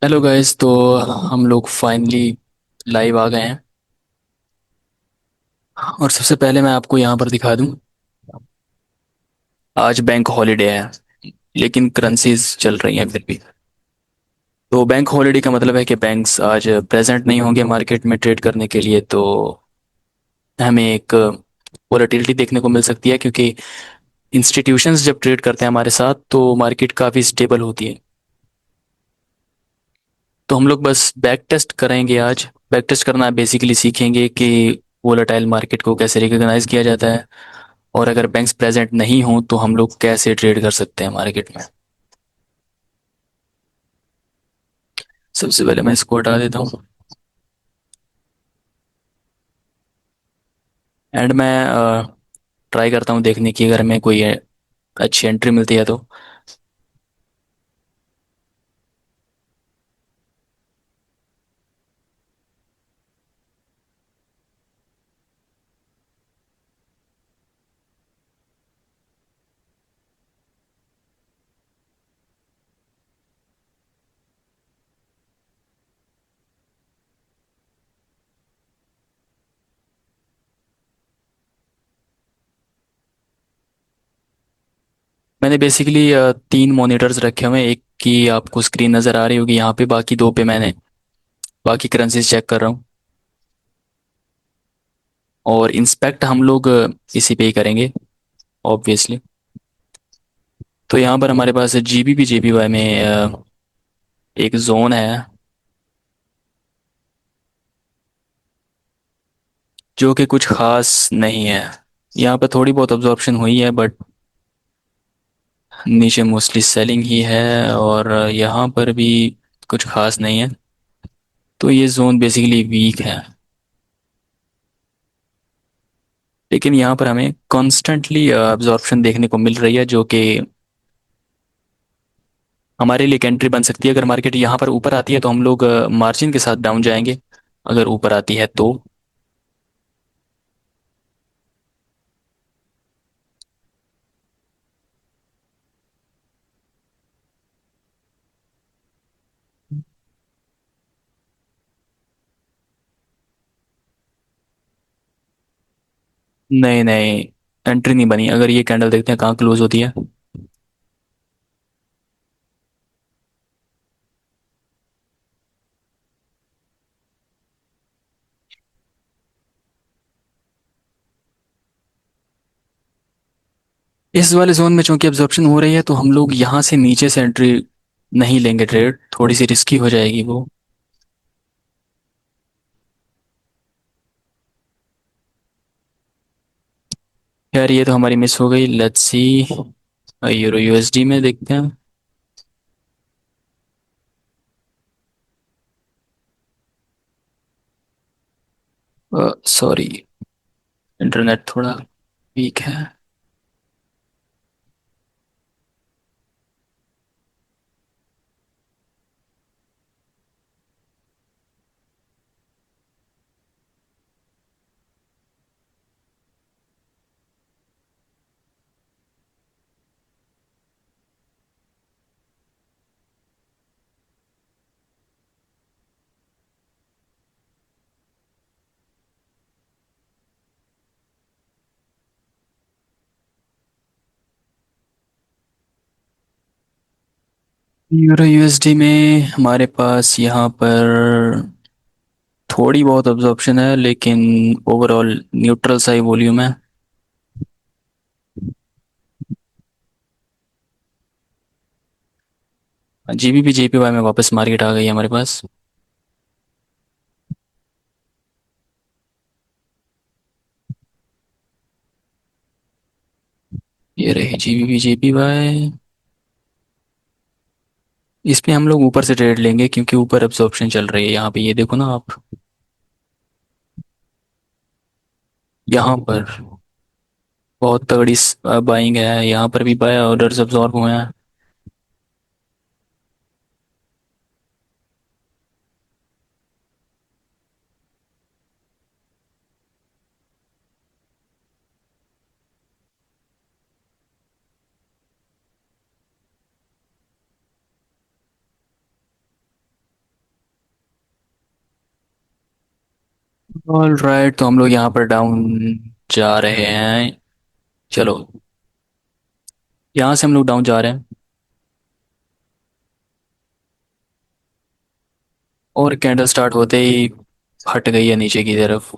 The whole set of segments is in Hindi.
Hello guys. तो हम लोग फाइनली लाइव आ गए हैं। और सबसे पहले मैं आपको यहाँ पर दिखा दूँ, आज बैंक हॉलीडे है लेकिन करेंसीज चल रही हैं फिर भी। तो बैंक हॉलीडे का मतलब है कि बैंक्स आज प्रेजेंट नहीं होंगे मार्केट में ट्रेड करने के लिए। तो हमें एक वोलेटिलिटी देखने को मिल सकती है, क्योंकि इंस्टीट्यूशंस जब ट्रेड करते हैं हमारे साथ तो मार्केट काफ़ी स्टेबल होती है। तो हम लोग बस बैक टेस्ट करेंगे आज। बैक टेस्ट करना बेसिकली सीखेंगे कि वोलेटाइल मार्केट को कैसे रिकॉग्नाइज किया जाता है, और अगर बैंक्स प्रेजेंट नहीं हों तो हम लोग कैसे ट्रेड कर सकते हैं मार्केट में। सबसे पहले मैं इसको हटा देता हूँ। एंड मैं ट्राई करता हूँ देखने की, अगर हमें कोई अच्छी एंट्री मिलती है तो। मैंने बेसिकली तीन मॉनिटर्स रखे हुए हैं। एक की आपको स्क्रीन नज़र आ रही होगी यहाँ पे, बाकी दो पे मैंने बाकी करेंसीज चेक कर रहा हूँ। और इंस्पेक्ट हम लोग इसी पे ही करेंगे ऑब्वियसली। तो यहाँ पर हमारे पास जीबीपी जेपीवाई में एक जोन है जो कि कुछ खास नहीं है। यहाँ पर थोड़ी बहुत ऑब्जॉर्प्शन हुई है, बट नीचे मोस्टली सेलिंग ही है, और यहाँ पर भी कुछ खास नहीं है। तो ये जोन बेसिकली वीक है। लेकिन यहाँ पर हमें कॉन्स्टेंटली अब्जॉर्प्शन देखने को मिल रही है, जो कि हमारे लिए एक एंट्री बन सकती है। अगर मार्केट यहाँ पर ऊपर आती है तो हम लोग मार्जिन के साथ डाउन जाएंगे, अगर ऊपर आती है तो। नहीं नहीं, एंट्री नहीं बनी। अगर ये कैंडल देखते हैं कहाँ क्लोज होती है। इस वाले जोन में चूंकि एब्जॉर्प्शन हो रही है तो हम लोग यहाँ से नीचे से एंट्री नहीं लेंगे। ट्रेड थोड़ी सी रिस्की हो जाएगी वो। यार ये तो हमारी मिस हो गई। लेट्स सी, यूरो यूएसडी में देखते हैं। सॉरी, इंटरनेट थोड़ा वीक है। यूरो यूएसडी में हमारे पास यहाँ पर थोड़ी बहुत ऑब्जॉर्प्शन है, लेकिन ओवरऑल न्यूट्रल सा ही वॉल्यूम है। जीबीपी जेपीवाई में वापस मार्केट आ गई है हमारे पास। ये रही जीबीपी जेपीवाई। इसमें हम लोग ऊपर से ट्रेड लेंगे, क्योंकि ऊपर एब्जॉर्प्शन चल रही है। यहाँ पे ये देखो ना आप, यहाँ पर बहुत तगड़ी बाइंग है। यहाँ पर भी बाय ऑर्डर्स एब्जॉर्ब हुए हैं। ऑल राइट, तो हम लोग यहाँ पर डाउन जा रहे हैं। चलो, यहाँ से हम लोग डाउन जा रहे हैं। और कैंडल स्टार्ट होते ही हट गई है नीचे की तरफ।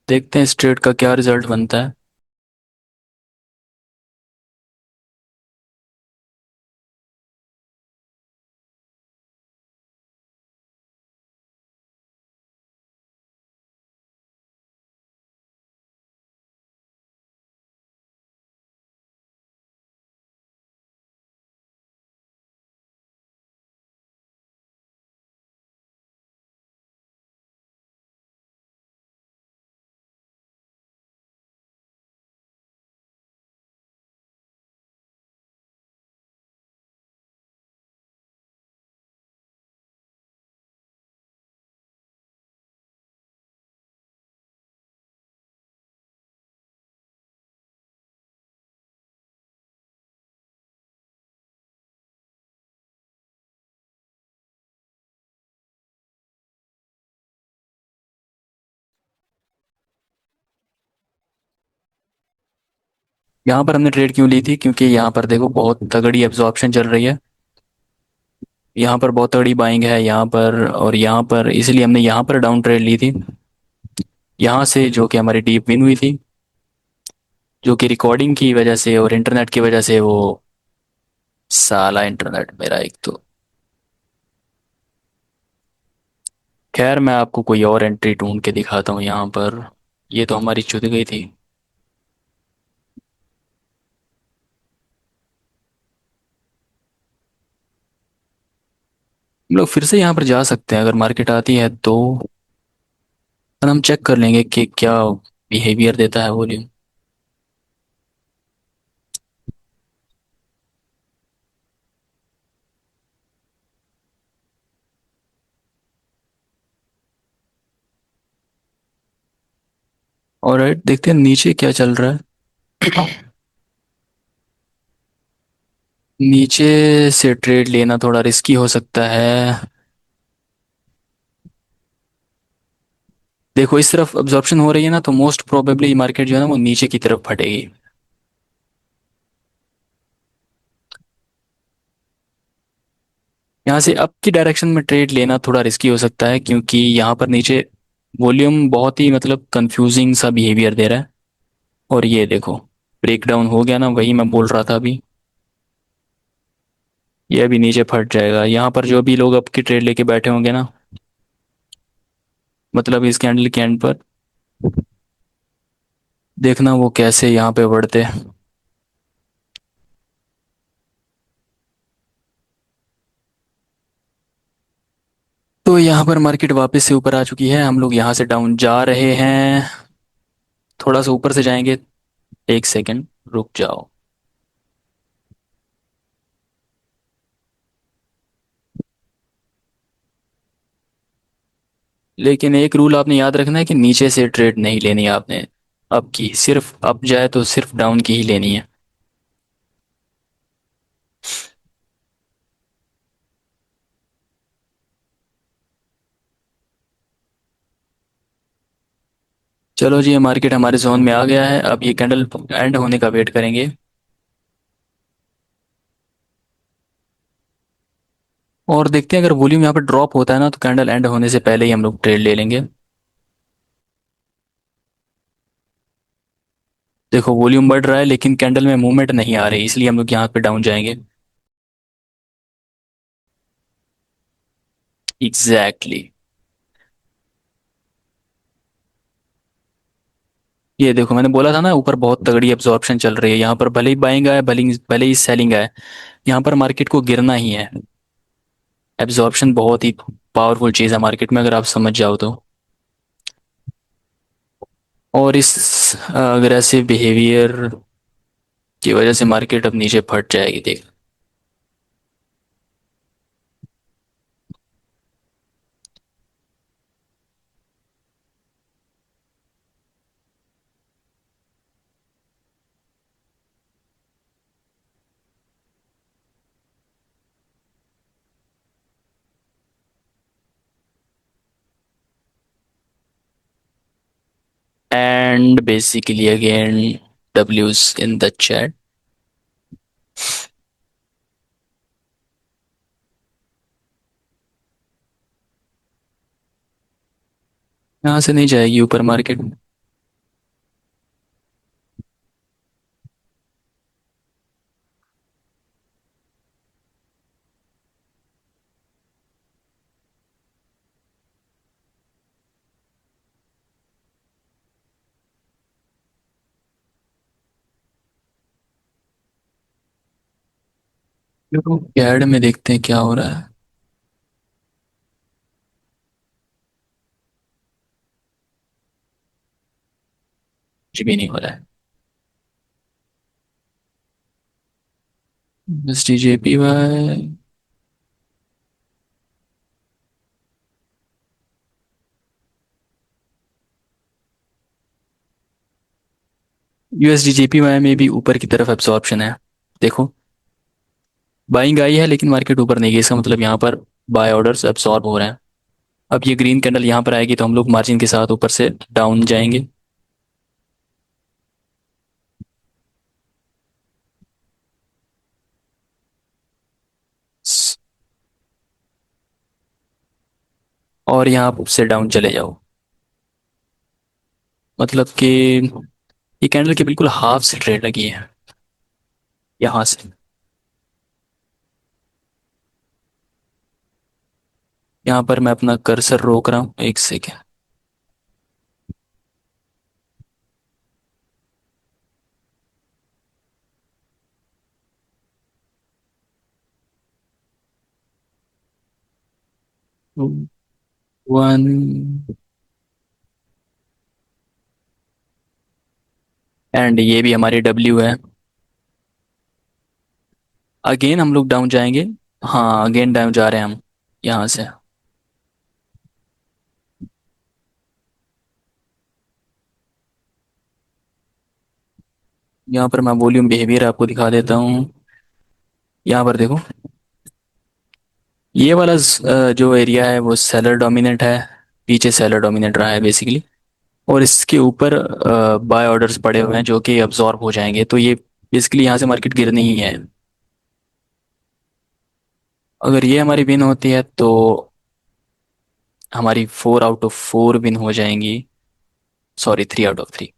देखते हैं इस ट्रेड का क्या रिजल्ट बनता है। यहाँ पर हमने ट्रेड क्यों ली थी, क्योंकि यहाँ पर देखो बहुत तगड़ी एब्जॉर्प्शन चल रही है। यहाँ पर बहुत तगड़ी बाइंग है यहाँ पर और यहाँ पर, इसलिए हमने यहाँ पर डाउन ट्रेड ली थी। यहाँ से जो कि हमारी डीप विन हुई थी, जो कि रिकॉर्डिंग की वजह से और इंटरनेट की वजह से वो, साला इंटरनेट मेरा एक तो। खैर मैं आपको कोई और एंट्री ढूंढ के दिखाता हूँ यहाँ पर। ये तो हमारी चुद गई थी। हम लोग फिर से यहाँ पर जा सकते हैं अगर मार्केट आती है तो। पर हम चेक कर लेंगे कि क्या बिहेवियर देता है वॉल्यूम। और देखते हैं नीचे क्या चल रहा है। नीचे से ट्रेड लेना थोड़ा रिस्की हो सकता है। देखो इस तरफ अब्जॉर्प्शन हो रही है ना, तो मोस्ट प्रोबेबली मार्केट जो है ना वो नीचे की तरफ फटेगी। यहाँ से अप की डायरेक्शन में ट्रेड लेना थोड़ा रिस्की हो सकता है, क्योंकि यहाँ पर नीचे वॉल्यूम बहुत ही मतलब कंफ्यूजिंग सा बिहेवियर दे रहा है। और ये देखो, ब्रेक डाउन हो गया ना, वही मैं बोल रहा था अभी। ये अभी नीचे फट जाएगा। यहाँ पर जो भी लोग अप की ट्रेड लेके बैठे होंगे ना, मतलब इस कैंडल के एंड पर, देखना वो कैसे यहाँ पे बढ़ते हैं। तो यहाँ पर मार्केट वापस से ऊपर आ चुकी है। हम लोग यहाँ से डाउन जा रहे हैं। थोड़ा सा ऊपर से जाएंगे। एक सेकंड रुक जाओ। लेकिन एक रूल आपने याद रखना है कि नीचे से ट्रेड नहीं लेनी है आपने। अप की सिर्फ अप जाए तो सिर्फ डाउन की ही लेनी है। चलो जी, ये मार्केट हमारे जोन में आ गया है। अब ये कैंडल एंड होने का वेट करेंगे। और देखते हैं अगर वॉल्यूम यहाँ पर ड्रॉप होता है ना, तो कैंडल एंड होने से पहले ही हम लोग ट्रेड ले लेंगे। देखो वॉल्यूम बढ़ रहा है लेकिन कैंडल में मूवमेंट नहीं आ रही, इसलिए हम लोग यहाँ पे डाउन जाएंगे। Exactly exactly। ये देखो, मैंने बोला था ना ऊपर बहुत तगड़ी एब्जॉर्प्शन चल रही है। यहाँ पर भले ही बाइंग आए, भले ही सेलिंग आए, यहाँ पर मार्केट को गिरना ही है। एब्जॉर्प्शन बहुत ही पावरफुल चीज़ है मार्केट में, अगर आप समझ जाओ तो। और इस अग्रेसिव बिहेवियर की वजह से मार्केट अब नीचे फट जाएगी, देख। and basically again w's in the chat. यहाँ से नहीं जाएगी ऊपर मार्केट। कैड में देखते हैं क्या हो रहा है। कुछ भी नहीं हो रहा है। S T J P Y. USD JPY में भी ऊपर की तरफ एब्जॉर्प्शन है। देखो, बाइंग आई है लेकिन मार्केट ऊपर नहीं गई, इसका मतलब यहाँ पर बाय ऑर्डर्स एब्जॉर्ब हो रहे हैं। अब ये ग्रीन कैंडल यहाँ पर आएगी तो हम लोग मार्जिन के साथ ऊपर से डाउन जाएंगे। और यहाँ से डाउन चले जाओ। मतलब कि ये कैंडल के बिल्कुल हाफ से ट्रेड लगी है यहाँ से। यहाँ पर मैं अपना कर्सर रोक रहा हूँ, एक सेकेंड। वन। एंड ये भी हमारी डब्ल्यू है। अगेन हम लोग डाउन जाएंगे। हाँ, अगेन डाउन जा रहे हैं हम यहाँ से। यहाँ पर मैं वॉल्यूम बिहेवियर आपको दिखा देता हूँ। यहाँ पर देखो, ये वाला जो एरिया है वो सेलर डोमिनेंट है। पीछे सेलर डोमिनेंट रहा है बेसिकली। और इसके ऊपर बाय ऑर्डर्स पड़े हुए हैं जो कि अब्जॉर्ब हो जाएंगे, तो ये बेसिकली यहाँ से मार्केट गिरनी ही है। अगर ये हमारी विन होती है तो हमारी 4 आउट ऑफ 4 विन हो जाएंगी। Sorry, 3 out of 3।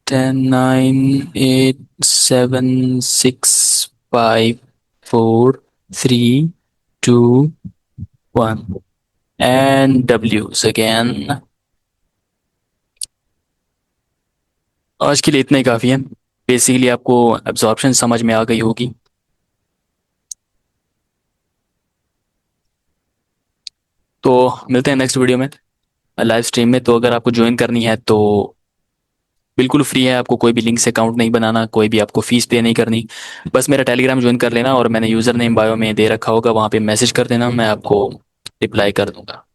10, 9, 8, 7, 6, 5, 4, 3, 2, 1 and डब्ल्यूज again. आज के लिए इतना ही काफ़ी है। बेसिकली आपको एब्जॉर्प्शन समझ में आ गई होगी। तो मिलते हैं नेक्स्ट वीडियो में, लाइव स्ट्रीम में। तो अगर आपको ज्वाइन करनी है तो बिल्कुल फ्री है, आपको कोई भी लिंक से अकाउंट नहीं बनाना, कोई भी आपको फीस पे नहीं करनी। बस मेरा टेलीग्राम ज्वाइन कर लेना और मैंने यूज़र नेम बायो में दे रखा होगा, वहाँ पे मैसेज कर देना, मैं आपको रिप्लाई कर दूंगा।